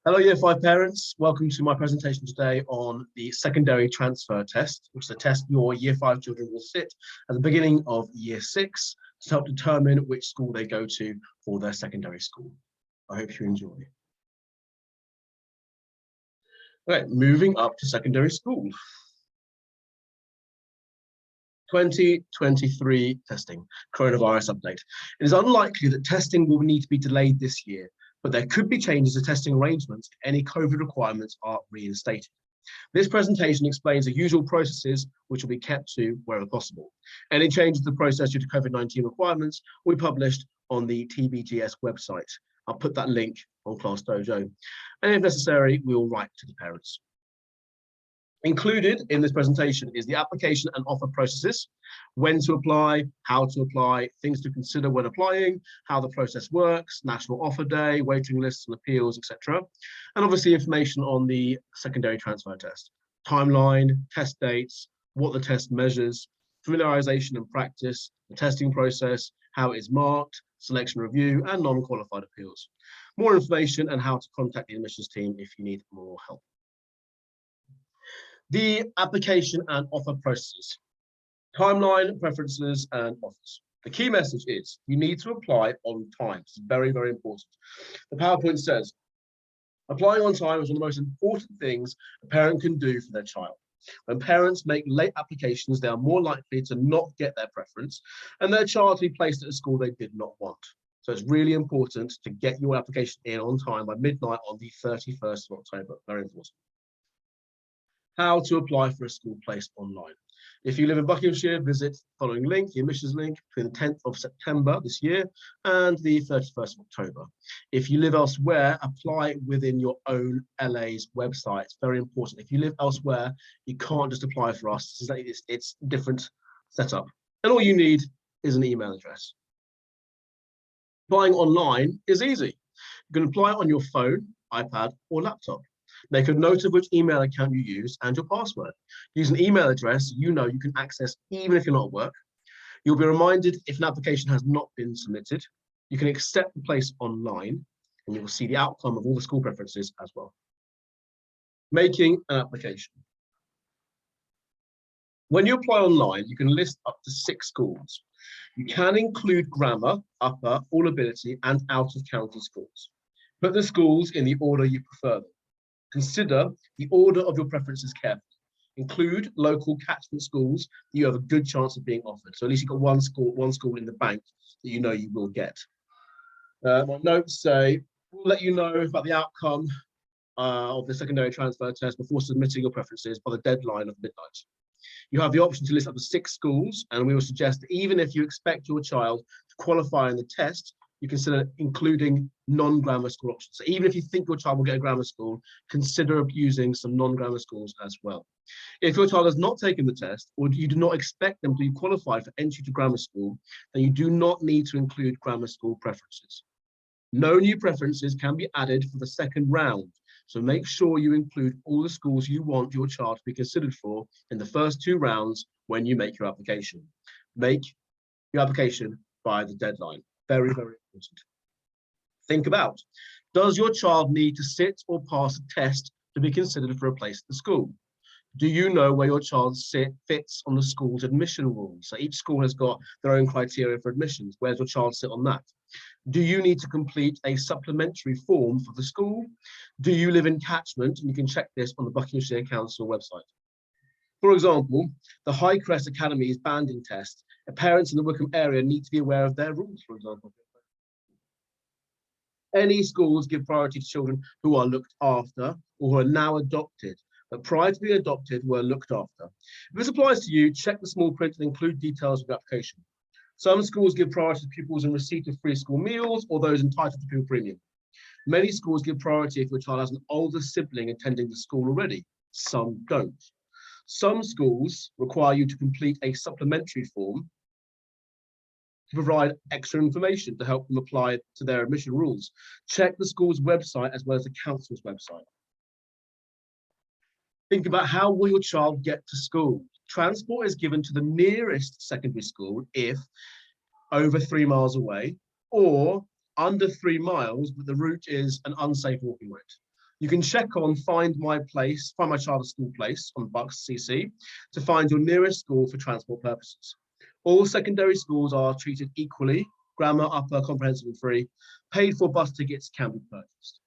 Hello, Year 5 parents. Welcome to my presentation today on the secondary transfer test, which is a test your Year 5 children will sit at the beginning of Year 6 to help determine which school they go to for their secondary school. I hope you enjoy. Okay, moving up to secondary school. 2023 testing, coronavirus update. It is unlikely that testing will need to be delayed this year, but there could be changes to testing arrangements if any COVID requirements are reinstated. This presentation explains the usual processes which will be kept to wherever possible. Any changes to the process due to COVID-19 requirements will be published on the TBGS website. I'll put that link on Class Dojo. And if necessary, we will write to the parents. Included in this presentation is the application and offer processes, when to apply, how to apply, things to consider when applying, how the process works, national offer day, waiting lists and appeals, etc. And obviously information on the secondary transfer test, timeline, test dates, what the test measures, familiarisation and practice, the testing process, how it is marked, selection review, and non-qualified appeals. More information and how to contact the admissions team if you need more help. The application and offer processes, timeline, preferences, and offers. The key message is you need to apply on time. It's very, very important. The PowerPoint says, applying on time is one of the most important things a parent can do for their child. When parents make late applications, they are more likely to not get their preference and their child to be placed at a school they did not want. So it's really important to get your application in on time by midnight on the 31st of October. Very important. How to apply for a school placed online. If you live in Buckinghamshire, visit the following link, the admissions link, between the 10th of September this year and the 31st of October. If you live elsewhere, apply within your own LA's website. It's very important. If you live elsewhere, you can't just apply for us. It's different setup. And all you need is an email address. Applying online is easy. You can apply on your phone, iPad, or laptop. Make a note of which email account you use and your password. Use an email address you know you can access even if you're not at work. You'll be reminded if an application has not been submitted. You can accept the place online and you will see the outcome of all the school preferences as well. Making an application. When you apply online, you can list up to 6 schools. You can include grammar, upper, all ability, and out-of-county schools. Put the schools in the order you prefer them. Consider the order of your preferences carefully. Include local catchment schools that you have a good chance of being offered. So at least you've got one school in the bank that you know you will get. My notes say, we'll let you know about the outcome of the secondary transfer test before submitting your preferences by the deadline of midnight. You have the option to list up to 6 schools, and we will suggest that even if you expect your child to qualify in the test, you consider including non-grammar school options. So even if you think your child will get a grammar school, consider using some non-grammar schools as well. If your child has not taken the test, or you do not expect them to be qualified for entry to grammar school, then you do not need to include grammar school preferences. No new preferences can be added for the second round, so make sure you include all the schools you want your child to be considered for in the first 2 rounds when you make your application. Make your application by the deadline. Very, very important. Think about, does your child need to sit or pass a test to be considered for a place at the school? Do you know where your child fits on the school's admission rules? So each school has got their own criteria for admissions. Where does your child sit on that? Do you need to complete a supplementary form for the school? Do you live in catchment? And you can check this on the Buckinghamshire Council website. For example, the Highcrest Academy's banding test. Parents in the Wickham area need to be aware of their rules, for example. Any schools give priority to children who are looked after or who are now adopted, but prior to being adopted were looked after. If this applies to you, check the small print and include details of the application. Some schools give priority to pupils in receipt of free school meals or those entitled to pupil premium. Many schools give priority if your child has an older sibling attending the school already. Some don't. Some schools require you to complete a supplementary form to provide extra information to help them apply to their admission rules. Check the school's website as well as the council's website. Think about, how will your child get to school? Transport is given to the nearest secondary school if over 3 miles away, or under 3 miles, but the route is an unsafe walking route. You can check on find my child's school place on Bucks CC to find your nearest school for transport purposes. All secondary schools are treated equally, grammar, upper, comprehensive and free. Paid for bus tickets can be purchased.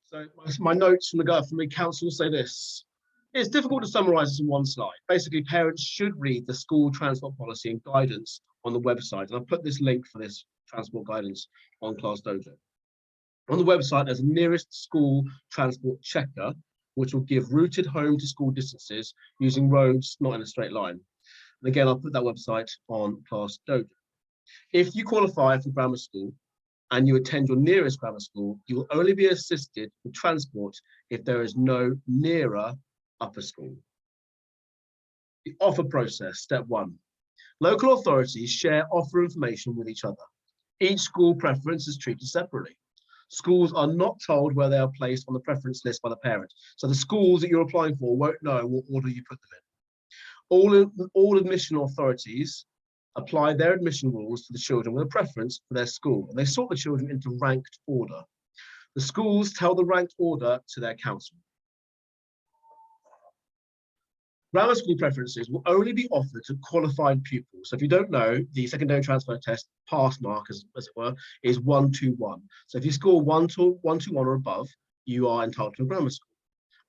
So my notes from the council say this. It's difficult to summarise this in one slide. Basically, parents should read the school transport policy and guidance on the website. And I've put this link for this transport guidance on Class Dojo. On the website, there's a nearest school transport checker, which will give routed home to school distances using roads not in a straight line. And again, I'll put that website on Class Dojo. If you qualify for grammar school and you attend your nearest grammar school, you will only be assisted with transport if there is no nearer upper school. The offer process, step 1. Local authorities share offer information with each other. Each school preference is treated separately. Schools are not told where they are placed on the preference list by the parent. So the schools that you're applying for won't know what order you put them in. All admission authorities apply their admission rules to the children with a preference for their school, and they sort the children into ranked order. The schools tell the ranked order to their council. Grammar school preferences will only be offered to qualified pupils. So if you don't know, the secondary transfer test pass mark, as it were, is 121. So if you score 121 or above, you are entitled to a grammar school.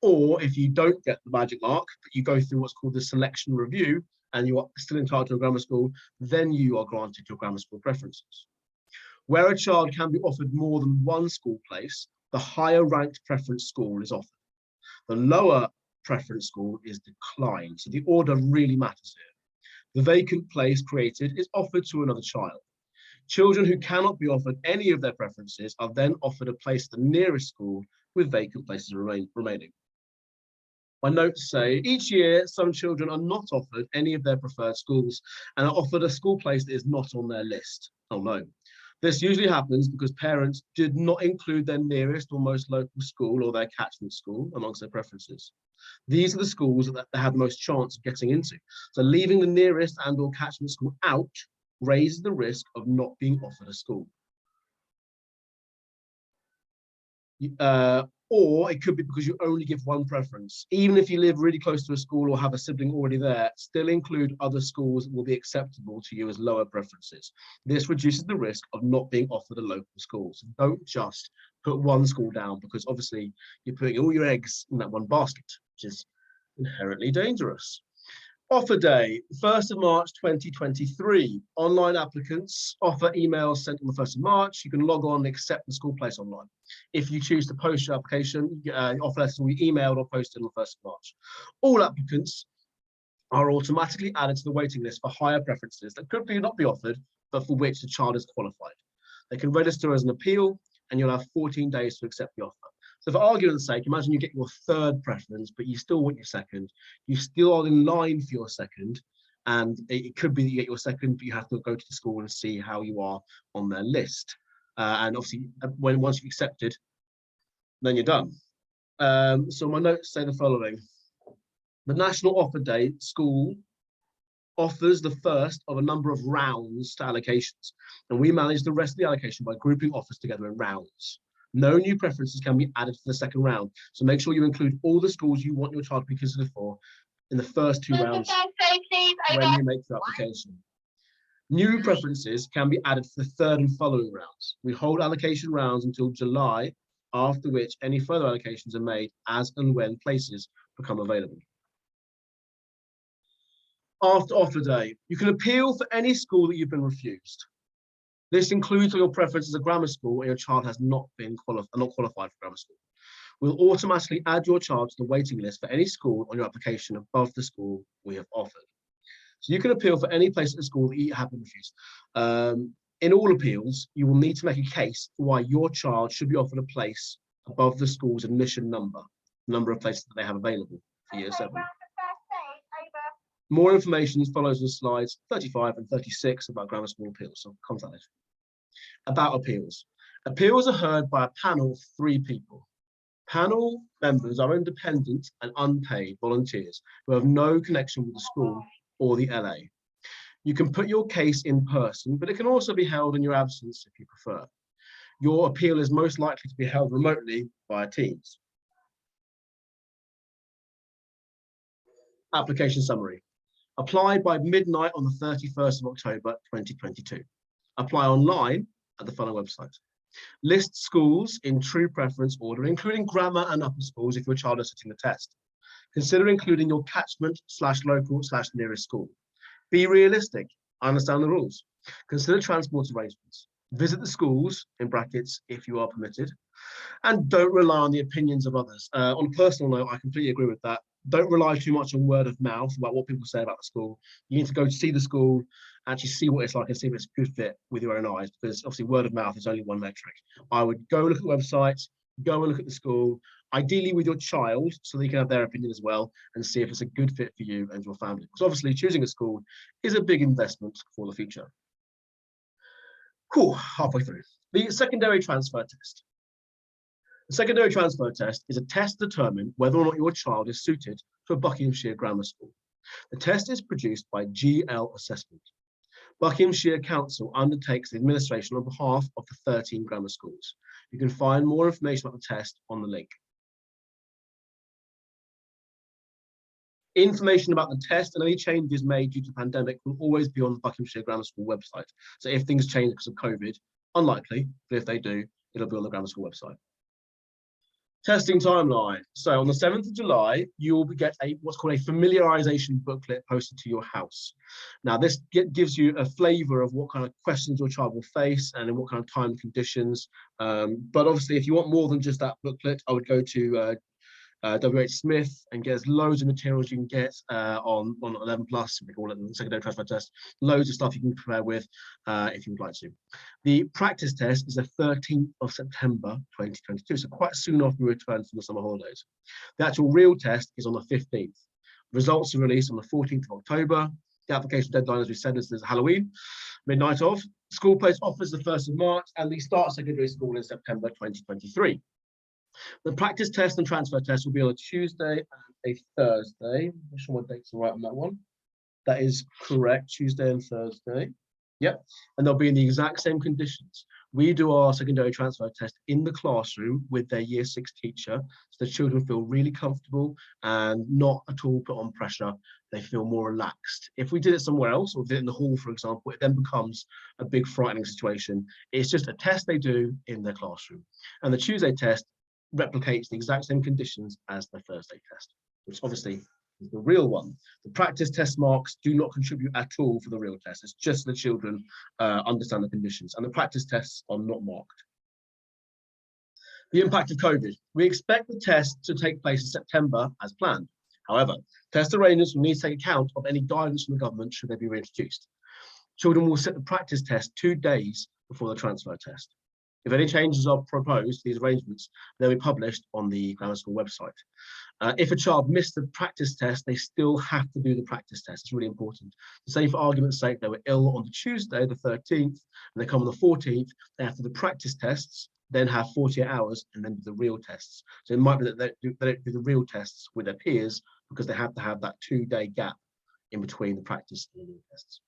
Or if you don't get the magic mark, but you go through what's called the selection review and you are still entitled to a grammar school, then you are granted your grammar school preferences. Where a child can be offered more than one school place, the higher ranked preference school is offered. The lower preference school is declined. So the order really matters here. The vacant place created is offered to another child. Children who cannot be offered any of their preferences are then offered a place at the nearest school with vacant places remaining. My notes say each year some children are not offered any of their preferred schools and are offered a school place that is not on their list. Oh no. This usually happens because parents did not include their nearest or most local school or their catchment school amongst their preferences. These are the schools that they have the most chance of getting into. So leaving the nearest and or catchment school out raises the risk of not being offered a school. Or it could be because you only give one preference. Even if you live really close to a school or have a sibling already there, still include other schools that will be acceptable to you as lower preferences. This reduces the risk of not being offered a local school. So don't just put one school down because obviously you're putting all your eggs in that one basket, which is inherently dangerous. Offer day, 1st of March 2023. Online applicants, offer emails sent on the 1st of March. You can log on and accept the school place online. If you choose to post your application, offer letters will be emailed or posted on the 1st of March. All applicants are automatically added to the waiting list for higher preferences that could not be offered, but for which the child is qualified. They can register as an appeal and you'll have 14 days to accept the offer. So for argument's sake, imagine you get your third preference, but you still want your second. You still are in line for your second, and it could be that you get your second, but you have to go to the school and see how you are on their list. And obviously, once you've accepted, then you're done. So my notes say the following. The National Offer Day School offers the first of a number of rounds to allocations, and we manage the rest of the allocation by grouping offers together in rounds. No new preferences can be added for the second round, so make sure you include all the schools you want your child to be considered for in the first 2 rounds when you make your application. New preferences can be added for the third and following rounds. We hold allocation rounds until July, after which any further allocations are made as and when places become available. After offer day, you can appeal for any school that you've been refused. This includes your preference as a grammar school and your child has not qualified for grammar school. We'll automatically add your child to the waiting list for any school on your application above the school we have offered. So you can appeal for any place at the school that you have been refused. In all appeals, you will need to make a case for why your child should be offered a place above the school's admission number of places that they have available for year 7. More information follows on slides 35 and 36 about grammar school appeals, so contact later. About appeals. Appeals are heard by a panel of 3 people. Panel members are independent and unpaid volunteers who have no connection with the school or the LA. You can put your case in person, but it can also be held in your absence if you prefer. Your appeal is most likely to be held remotely via Teams. Application summary. Apply by midnight on the 31st of October 2022. Apply online at the following website. List schools in true preference order, including grammar and upper schools if your child is sitting the test. Consider including your catchment/local/nearest school. Be realistic. Understand the rules. Consider transport arrangements. Visit the schools, in brackets, if you are permitted. And don't rely on the opinions of others. On a personal note, I completely agree with that. Don't rely too much on word of mouth about what people say about the school. You need to go see the school, actually see what it's like and see if it's a good fit with your own eyes, because obviously word of mouth is only one metric. I would go look at the websites, go and look at the school, ideally with your child, so they can have their opinion as well, and see if it's a good fit for you and your family. Because obviously choosing a school is a big investment for the future. Cool, halfway through. The secondary transfer test. The secondary transfer test is a test to determine whether or not your child is suited to a Buckinghamshire grammar school. The test is produced by GL Assessment. Buckinghamshire Council undertakes the administration on behalf of the 13 grammar schools. You can find more information about the test on the link. Information about the test and any changes made due to the pandemic will always be on the Buckinghamshire Grammar School website. So if things change because of COVID, unlikely, but if they do, it'll be on the grammar school website. Testing timeline. So on the 7th of July, you will get what's called a familiarisation booklet posted to your house. Now, this gives you a flavour of what kind of questions your child will face and in what kind of time and conditions. But obviously, if you want more than just that booklet, I would go to WH Smith and get as loads of materials you can get on 11 plus, we call it the secondary transfer test. Loads of stuff you can prepare with if you would like to. The practice test is the 13th of September 2022, so quite soon after we return from the summer holidays. The actual real test is on the 15th. Results are released on the 14th of October. The application deadline, as we said, is Halloween, midnight of. School place offers the 1st of March, and the start secondary school in September 2023. The practice test and transfer test will be on a Tuesday and a Thursday. Make sure my dates are right on that one. That is correct, Tuesday and Thursday. Yep, and they'll be in the exact same conditions. We do our secondary transfer test in the classroom with their year 6 teacher, so the children feel really comfortable and not at all put on pressure. They feel more relaxed. If we did it somewhere else, or did it in the hall, for example, it then becomes a big frightening situation. It's just a test they do in their classroom. And the Tuesday test replicates the exact same conditions as the Thursday test, which obviously is the real one. The practice test marks do not contribute at all for the real test. It's just the children understand the conditions, and the practice tests are not marked. The impact of COVID. We expect the test to take place in September as planned. However, test arrangements will need to take account of any guidance from the government should they be reintroduced. Children will sit the practice test 2 days before the transfer test. If any changes are proposed to these arrangements, they'll be published on the grammar school website. If a child missed the practice test, they still have to do the practice test. It's really important. So say for argument's sake, they were ill on the Tuesday, the 13th, and they come on the 14th, they have to do the practice tests, then have 48 hours, and then do the real tests. So it might be that they don't do the real tests with their peers because they have to have that 2-day gap in between the practice and the real tests.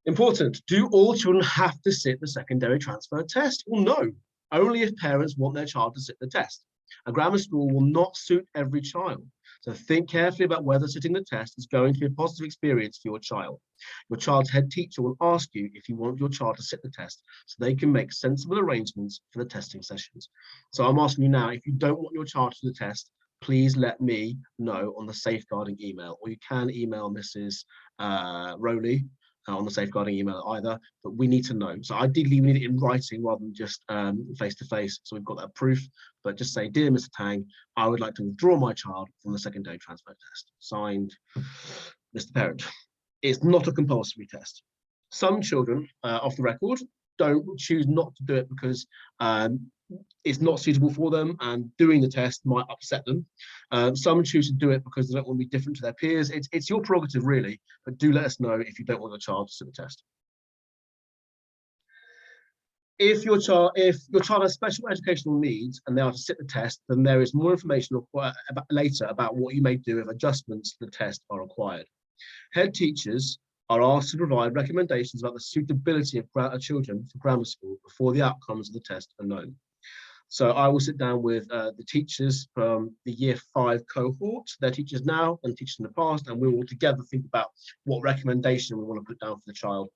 Important, do all children have to sit the secondary transfer test? Well, no, only if parents want their child to sit the test. A grammar school will not suit every child. So think carefully about whether sitting the test is going to be a positive experience for your child. Your child's head teacher will ask you if you want your child to sit the test so they can make sensible arrangements for the testing sessions. So I'm asking you now, if you don't want your child to do the test, please let me know on the safeguarding email, or you can email Mrs. Rowley on the safeguarding email either, but we need to know. So ideally we need it in writing rather than just face to face, so we've got that proof. But just say, dear Mr. Tang, I would like to withdraw my child from the secondary transfer test. Signed, Mr. Parent. It's not a compulsory test. Some children, off the record, choose not to do it because it's not suitable for them and doing the test might upset them. Some choose to do it because they don't want to be different to their peers. It's your prerogative really, but do let us know if you don't want your child to sit the test. If your child has special educational needs and they are to sit the test, then there is more information later about what you may do if adjustments to the test are required. Head teachers are asked to provide recommendations about the suitability of children for grammar school before the outcomes of the test are known. So I will sit down with the teachers from the year 5 cohort, their teachers now and teachers in the past, and we will together think about what recommendation we want to put down for the child.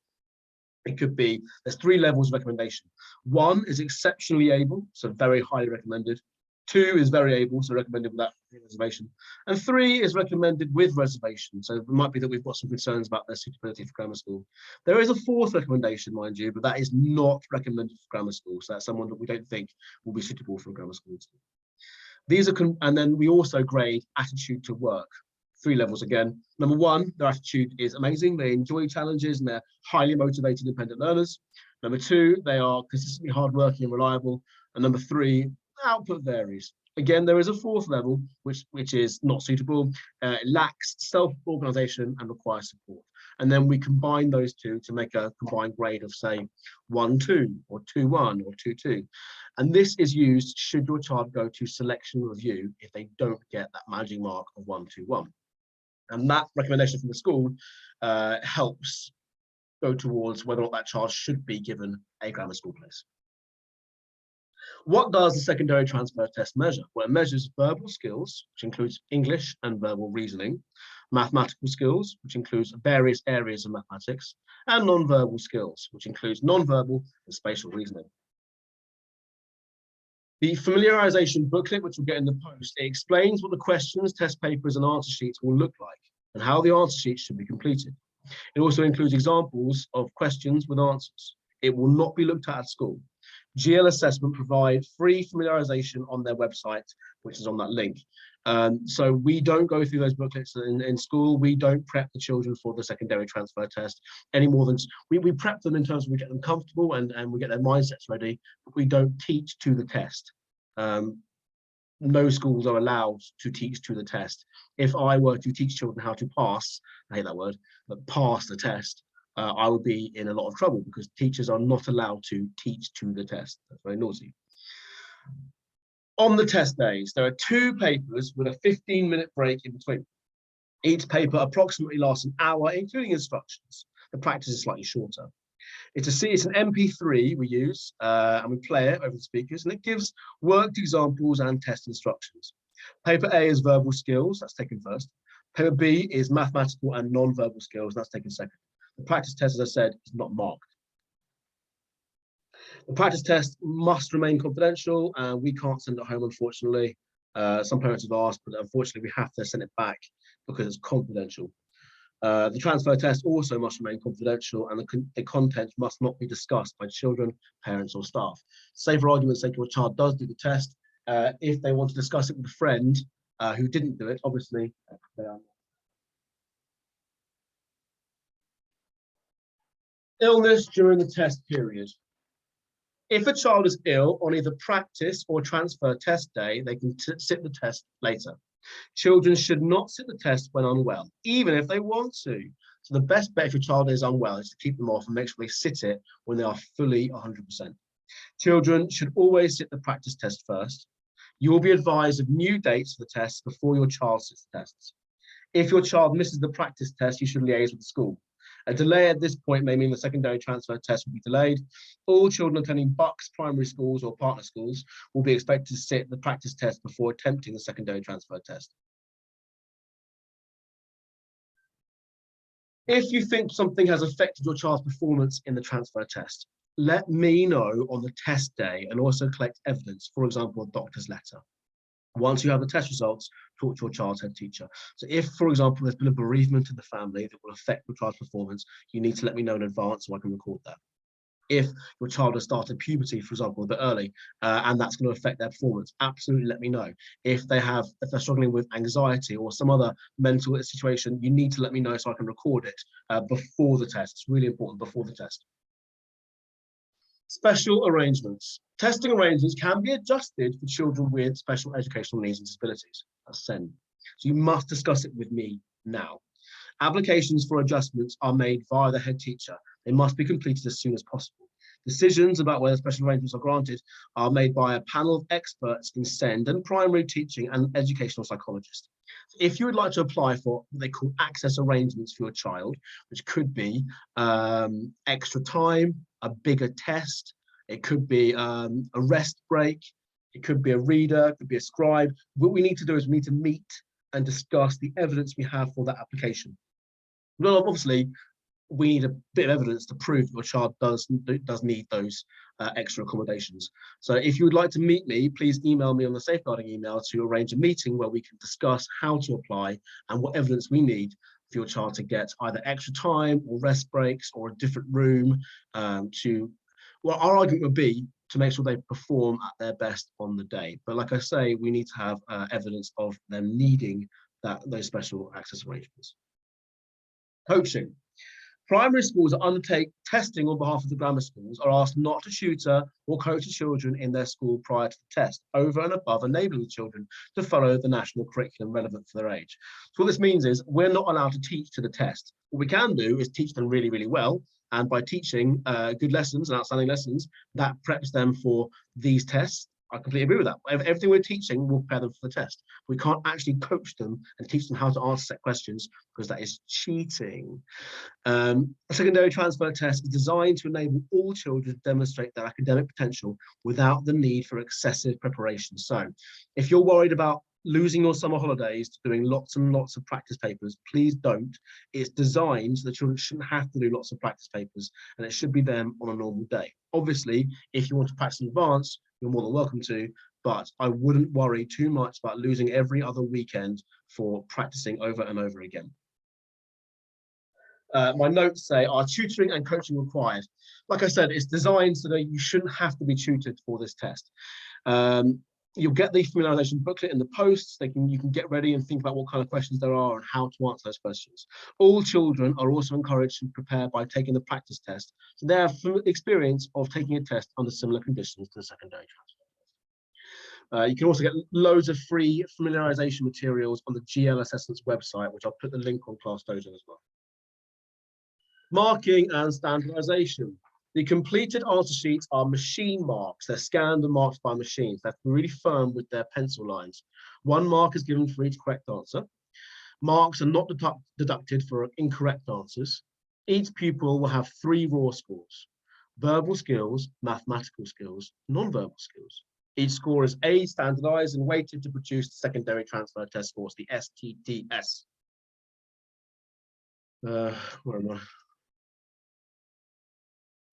It could be, there's 3 levels of recommendation. 1 is exceptionally able, so very highly recommended. 2 is very able, so recommended without reservation. And 3 is recommended with reservation. So it might be that we've got some concerns about their suitability for grammar school. There is a 4th recommendation, mind you, but that is not recommended for grammar school. So that's someone that we don't think will be suitable for a grammar school. These are, and then we also grade attitude to work. 3 levels again. Number 1, their attitude is amazing. They enjoy challenges and they're highly motivated, independent learners. Number 2, they are consistently hardworking and reliable. And number 3, output varies. Again, there is a 4th level, which is not suitable. It lacks self-organization and requires support. And then we combine those 2 to make a combined grade of, say, 1-2 or 2-1 or 2-2. And this is used should your child go to selection review if they don't get that magic mark of 1-2-1. And that recommendation from the school helps go towards whether or not that child should be given a grammar school place. What does the secondary transfer test measure? Well, it measures verbal skills, which includes English and verbal reasoning, mathematical skills, which includes various areas of mathematics, and non-verbal skills, which includes non-verbal and spatial reasoning. The familiarisation booklet, which we'll get in the post, it explains what the questions, test papers, and answer sheets will look like, and how the answer sheets should be completed. It also includes examples of questions with answers. It will not be looked at school. GL Assessment provide free familiarisation on their website, which is on that link. So we don't go through those booklets in school. We don't prep the children for the secondary transfer test any more than we prep them in terms of we get them comfortable and we get their mindsets ready, but we don't teach to the test. No schools are allowed to teach to the test. If I were to teach children how to pass, I hate that word, but pass the test, I would be in a lot of trouble because teachers are not allowed to teach to the test. That's very naughty. On the test days, there are 2 papers with a 15-minute break in between. Each paper approximately lasts an hour, including instructions. The practice is slightly shorter. It's an MP3 we use, and we play it over the speakers, and it gives worked examples and test instructions. Paper A is verbal skills, that's taken first. Paper B is mathematical and non-verbal skills, that's taken second. The practice test, as I said, is not marked. The practice test must remain confidential, and we can't send it home, unfortunately. Some parents have asked, but unfortunately we have to send it back because it's confidential. The transfer test also must remain confidential, and the content must not be discussed by children, parents, or staff. Say for argument's sake, your child does do the test. If they want to discuss it with a friend who didn't do it, obviously they are. Illness during the test period. If a child is ill on either practice or transfer test day, they can sit the test later. Children should not sit the test when unwell, even if they want to. So the best bet if your child is unwell is to keep them off and make sure they sit it when they are fully 100%. Children should always sit the practice test first. You will be advised of new dates for the tests before your child sits the tests. If your child misses the practice test, you should liaise with the school. A delay at this point may mean the secondary transfer test will be delayed. All children attending Bucks primary schools or partner schools will be expected to sit the practice test before attempting the secondary transfer test. If you think something has affected your child's performance in the transfer test, let me know on the test day and also collect evidence, for example, a doctor's letter. Once you have the test results, talk to your child's head teacher. So if, for example, there's been a bereavement in the family that will affect your child's performance, you need to let me know in advance so I can record that. If your child has started puberty, for example, a bit early, and that's going to affect their performance, absolutely let me know. If they're struggling with anxiety or some other mental situation, you need to let me know so I can record it before the test. It's really important before the test. Special arrangements. Testing arrangements can be adjusted for children with special educational needs and disabilities. That's SEND. So you must discuss it with me now. Applications for adjustments are made via the head teacher. They must be completed as soon as possible. Decisions about whether special arrangements are granted are made by a panel of experts in SEND and primary teaching and educational psychologists. If you would like to apply for what they call access arrangements for your child, which could be extra time, a bigger test, it could be a rest break, It could be a reader, it could be a scribe. What we need to do is we need to meet and discuss the evidence we have for that application. Well, obviously, we need a bit of evidence to prove your child does need those extra accommodations. So if you would like to meet me, please email me on the safeguarding email to arrange a meeting where we can discuss how to apply and what evidence we need for your child to get either extra time or rest breaks or a different room well, our argument would be to make sure they perform at their best on the day. But like I say, we need to have evidence of them needing those special access arrangements. Coaching. Primary schools that undertake testing on behalf of the grammar schools are asked not to tutor or coach the children in their school prior to the test, over and above enabling the children to follow the national curriculum relevant for their age. So what this means is we're not allowed to teach to the test. What we can do is teach them really, really well. And by teaching good lessons and outstanding lessons, that preps them for these tests. I completely agree with that. Everything we're teaching will prepare them for the test. We can't actually coach them and teach them how to answer set questions because that is cheating. A secondary transfer test is designed to enable all children to demonstrate their academic potential without the need for excessive preparation. So if you're worried about losing your summer holidays to doing lots and lots of practice papers, please don't. It's designed so the children shouldn't have to do lots of practice papers, and it should be them on a normal day. Obviously, if you want to practice in advance, you're more than welcome to, but I wouldn't worry too much about losing every other weekend for practicing over and over again. My notes say, are tutoring and coaching required? Like I said, it's designed so that you shouldn't have to be tutored for this test. You'll get the familiarisation booklet in the post. You can get ready and think about what kind of questions there are and how to answer those questions. All children are also encouraged to prepare by taking the practice test. So they have experience of taking a test under similar conditions to the secondary transfer. You can also get loads of free familiarisation materials on the GL Assessments website, which I'll put the link on Class Dojo as well. Marking and standardisation. The completed answer sheets are machine marks. They're scanned and marked by machines. They're really firm with their pencil lines. 1 mark is given for each correct answer. Marks are not deducted for incorrect answers. Each pupil will have 3 raw scores: verbal skills, mathematical skills, non-verbal skills. Each score is standardised and weighted to produce the secondary transfer test scores, the STTS. Where am I?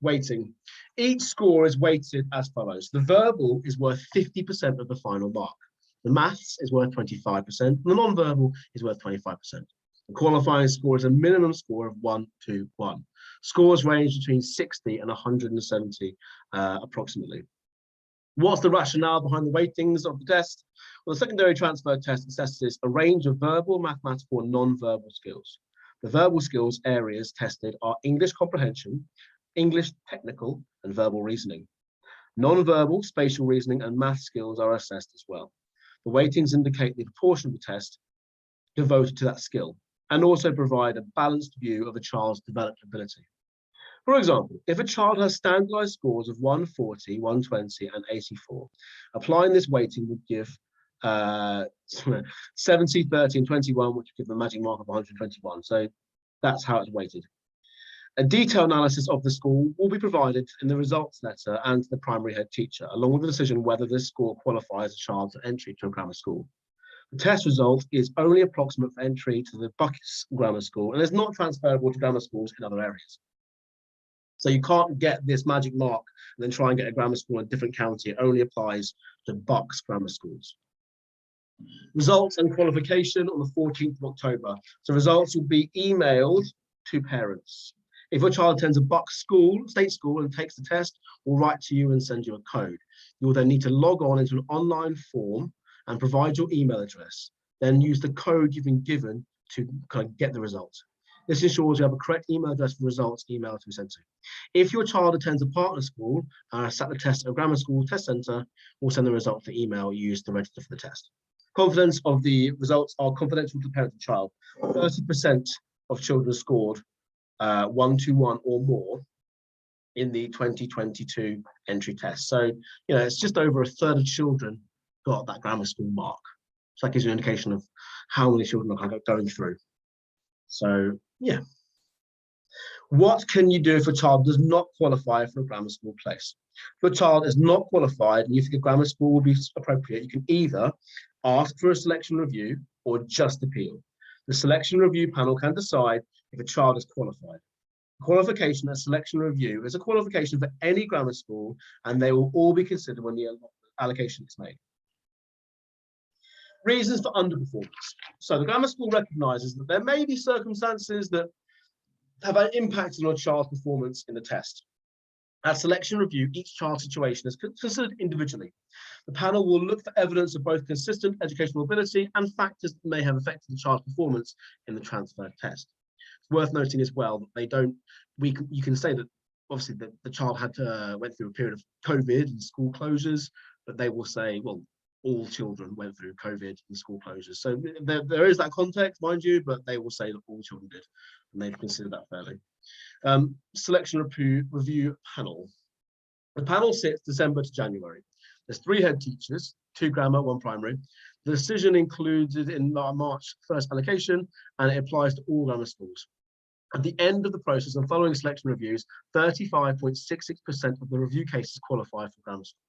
Weighting. Each score is weighted as follows. The verbal is worth 50% of the final mark. The maths is worth 25%. The non-verbal is worth 25%. The qualifying score is a minimum score of 121. Scores range between 60 and 170 approximately. What's the rationale behind the weightings of the test? Well, the secondary transfer test assesses a range of verbal, mathematical, and non-verbal skills. The verbal skills areas tested are English comprehension, English technical, and verbal reasoning. Non-verbal, spatial reasoning, and math skills are assessed as well. The weightings indicate the proportion of the test devoted to that skill and also provide a balanced view of a child's developed ability. For example, if a child has standardized scores of 140, 120, and 84, applying this weighting would give 70, 30, and 21, which would give them a magic mark of 121. So that's how it's weighted. A detailed analysis of the score will be provided in the results letter and to the primary head teacher, along with the decision whether this score qualifies a child for entry to a grammar school. The test result is only approximate for entry to the Buckets Grammar School and is not transferable to grammar schools in other areas. So you can't get this magic mark and then try and get a grammar school in a different county. It only applies to Bucks Grammar Schools. Results and qualification on the 14th of October. So results will be emailed to parents. If your child attends a Bucks school, state school, and takes the test, we'll write to you and send you a code. You will then need to log on into an online form and provide your email address. Then use the code you've been given to kind of get the results. This ensures you have a correct email address for results email to be sent to. If your child attends a partner school and sat the test at a grammar school test centre, we'll send the result for email used to register for the test. Confidence of the results are confidential to parent and child. 30% of children scored 121 or more in the 2022 entry test. So, it's just over a third of children got that grammar school mark. So that gives you an indication of how many children are kind of going through. So, yeah. What can you do if a child does not qualify for a grammar school place? If your child is not qualified and you think a grammar school will be appropriate, you can either ask for a selection review or just appeal. The selection review panel can decide if a child is qualified. Qualification and selection review is a qualification for any grammar school, and they will all be considered when the allocation is made. Reasons for underperformance. So the grammar school recognises that there may be circumstances that have an impact on a child's performance in the test. At selection review, each child's situation is considered individually. The panel will look for evidence of both consistent educational ability and factors that may have affected the child's performance in the transfer test. It's worth noting as well that they don't, you can say that obviously the child had went through a period of COVID and school closures, but they will say, well, all children went through COVID and school closures. So there is that context, mind you, but they will say that all children did, and they've considered that fairly. Selection review panel. The panel sits December to January. There's 3 head teachers, 2 grammar, 1 primary. The decision included in March 1st allocation, and it applies to all grammar schools. At the end of the process and following selection reviews, 35.66% of the review cases qualify for grammar school.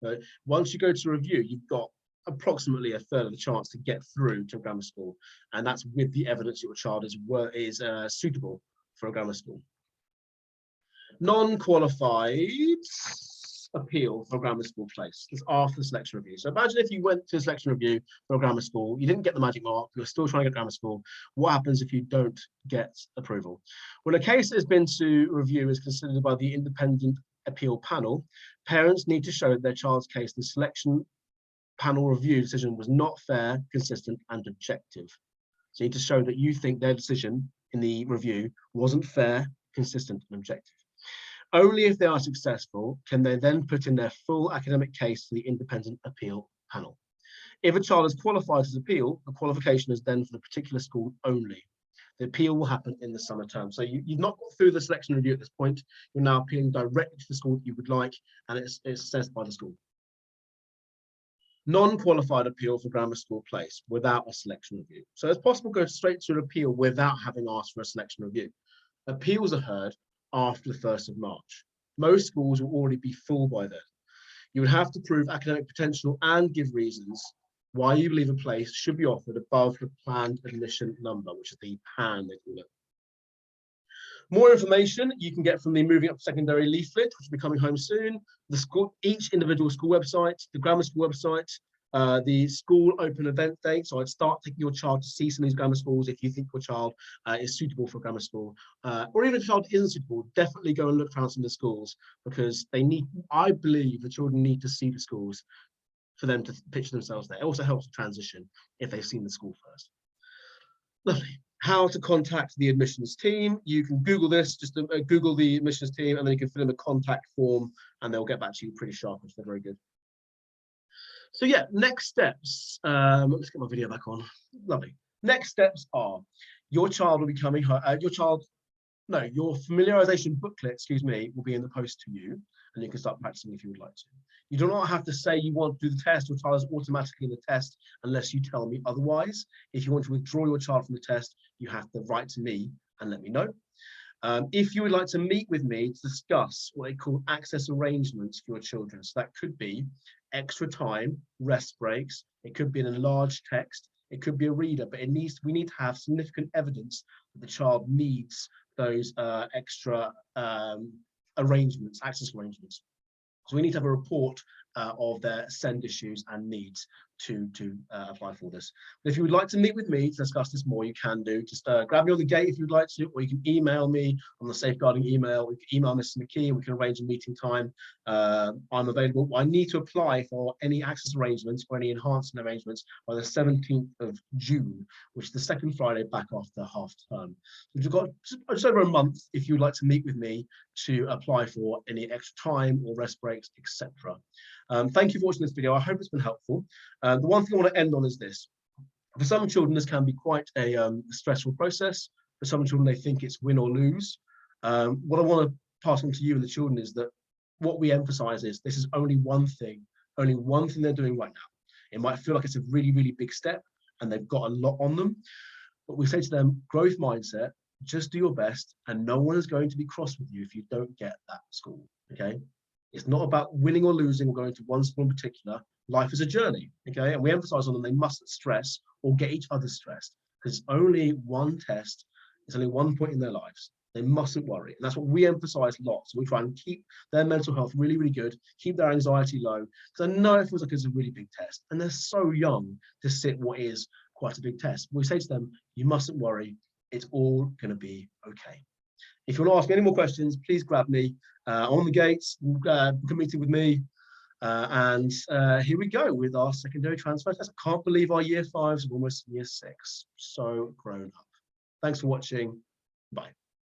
So once you go to review, you've got approximately a third of the chance to get through to a grammar school, and that's with the evidence your child is suitable for a grammar school. Non-qualified appeal for a grammar school place is after the selection review. So imagine if you went to a selection review for a grammar school, you didn't get the magic mark, you're still trying to get grammar school. What happens if you don't get approval? When a case that has been to review is considered by the independent appeal panel, parents need to show that their child's case the selection panel review decision was not fair, consistent, and objective. So you need to show that you think their decision in the review wasn't fair, consistent, and objective. Only if they are successful can they then put in their full academic case to the independent appeal panel. If a child is qualified as appeal, the qualification is then for the particular school only. The appeal will happen in the summer term. So you've not got through the selection review at this point. You're now appealing directly to the school that you would like, and it's assessed by the school. Non-qualified appeal for grammar school place without a selection review. So it's possible to go straight to an appeal without having asked for a selection review. Appeals are heard after the 1st of March. Most schools will already be full by then. You would have to prove academic potential and give reasons why you believe a place should be offered above the planned admission number, which is the PAN, they call it. More information you can get from the Moving Up Secondary leaflet, which will be coming home soon. The school, each individual school website, the grammar school website, the school open event date. So I'd start taking your child to see some of these grammar schools if you think your child is suitable for grammar school, or even if your child isn't suitable, definitely go and look around some of the schools, because they need, I believe the children need to see the schools for them to picture themselves there. It also helps to transition if they've seen the school first. Lovely. How to contact the admissions team. You can Google this, just Google the admissions team, and then you can fill in a contact form and they'll get back to you pretty sharp, which they're very good. So yeah, next steps. Let's get my video back on. Lovely. Next steps are your child will be coming home. Your familiarisation booklet, excuse me, will be in the post to you, and you can start practicing if you would like to. You do not have to say you want to do the test. Your child is automatically in the test unless you tell me otherwise. If you want to withdraw your child from the test, you have to write to me and let me know. If you would like to meet with me to discuss what they call access arrangements for your children, so that could be extra time, rest breaks, it could be an enlarged text, it could be a reader, but we need to have significant evidence that the child needs those extra arrangements, access arrangements. So we need to have a report of their SEND issues and needs to apply for this. But if you would like to meet with me to discuss this more, you can do. Just grab me on the gate if you'd like to, or you can email me on the safeguarding email. You can email Mrs. McKee and we can arrange a meeting time. I'm available. I need to apply for any access arrangements or any enhancement arrangements by the 17th of June, which is the second Friday back after half term. So you've got just over a month if you'd like to meet with me to apply for any extra time or rest breaks, etc. Thank you for watching this video. I hope it's been helpful. The one thing I want to end on is this. For some children, this can be quite a stressful process. For some children, they think it's win or lose. What I want to pass on to you and the children is that what we emphasize is this is only one thing they're doing right now. It might feel like it's a really, really big step and they've got a lot on them. But we say to them, growth mindset, just do your best and no one is going to be cross with you if you don't get that school, okay? It's not about winning or losing or going to one school in particular. Life is a journey, okay? And we emphasize on them, they mustn't stress or get each other stressed, because it's only one test, it's only one point in their lives. They mustn't worry. And that's what we emphasize lots. We try and keep their mental health really, really good, keep their anxiety low, because I know it feels like it's a really big test. And they're so young to sit what is quite a big test. We say to them, you mustn't worry, it's all going to be okay. If you want to ask me any more questions, please grab me on the gates, book a meeting with me. And here we go with our secondary transfer test. I can't believe our year fives are almost year six. So grown up. Thanks for watching. Bye.